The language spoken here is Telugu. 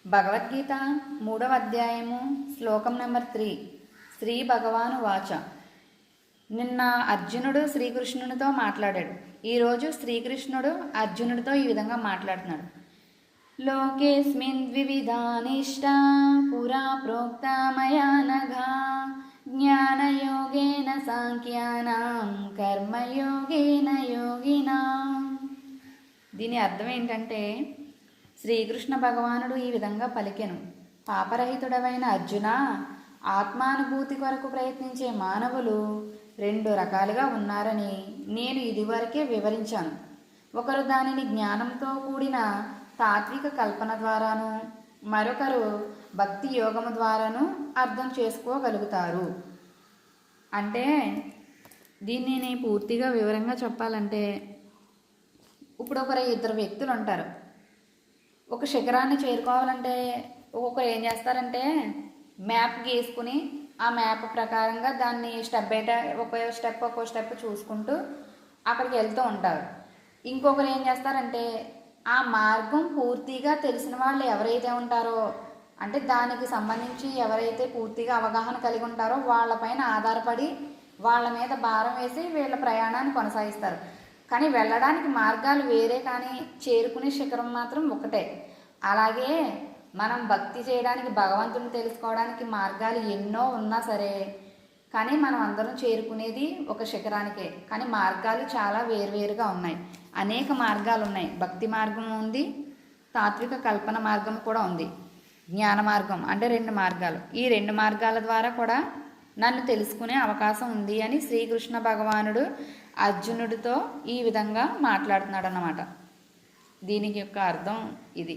భగవద్గీత 3వ అధ్యాయము శ్లోకం నెంబర్ 3. శ్రీ భగవాను వాచ. నిన్న అర్జునుడు శ్రీకృష్ణునితో మాట్లాడాడు. ఈరోజు శ్రీకృష్ణుడు అర్జునుడితో ఈ విధంగా మాట్లాడుతున్నాడు. లోకేస్మిన్ ద్వివిధానిష్ట పురా ప్రోక్త మయా నఘా జ్ఞానయోగేన సాంఖ్యానాం కర్మయోగేన యోగినాం. దీని అర్థం ఏంటంటే, శ్రీకృష్ణ భగవానుడు ఈ విధంగా పలికెను. పాపరహితుడవైన అర్జున, ఆత్మానుభూతి కొరకు ప్రయత్నించే మానవులు 2 రకాలుగా ఉన్నారని నేను ఇదివరకే వివరించాను. ఒకరు దానిని జ్ఞానంతో కూడిన తాత్విక కల్పన ద్వారాను, మరొకరు భక్తి యోగము ద్వారాను అర్థం చేసుకోగలుగుతారు. అంటే దీన్ని నేను పూర్తిగా వివరంగా చెప్పాలంటే, ఇప్పుడు ఇద్దరు వ్యక్తులు ఉంటారు. ఒక శిఖరాన్ని చేరుకోవాలంటే ఒక్కొక్కరు ఏం చేస్తారంటే, మ్యాప్ గీసుకుని ఆ మ్యాప్ ప్రకారంగా దాన్ని స్టెప్ బై ఒక్కో స్టెప్ చూసుకుంటూ అక్కడికి వెళ్తూ ఉంటారు. ఇంకొకరు ఏం చేస్తారంటే, ఆ మార్గం పూర్తిగా తెలిసిన వాళ్ళు ఎవరైతే ఉంటారో, అంటే దానికి సంబంధించి ఎవరైతే పూర్తిగా అవగాహన కలిగి ఉంటారో వాళ్ళపైన ఆధారపడి వాళ్ళ మీద భారం వేసి వీళ్ళ ప్రయాణాన్ని కొనసాగిస్తారు. కానీ వెళ్ళడానికి మార్గాలు వేరే, కానీ చేరుకునే శిఖరం మాత్రం ఒకటే. అలాగే మనం భక్తి చేయడానికి, భగవంతుని తెలుసుకోవడానికి మార్గాలు ఎన్నో ఉన్నా సరే, కానీ మనం అందరం చేరుకునేది ఒక శిఖరానికే. కానీ మార్గాలు చాలా వేరువేరుగా ఉన్నాయి. అనేక మార్గాలు ఉన్నాయి. భక్తి మార్గం ఉంది, తాత్విక కల్పన మార్గం కూడా ఉంది, జ్ఞాన మార్గం అంటే 2 మార్గాలు. ఈ 2 మార్గాల ద్వారా కూడా నన్ను తెలుసుకునే అవకాశం ఉంది అని శ్రీకృష్ణ భగవానుడు అర్జునుడితో ఈ విధంగా మాట్లాడుతున్నాడు అన్నమాట. దీనికి యొక్క అర్థం ఇది.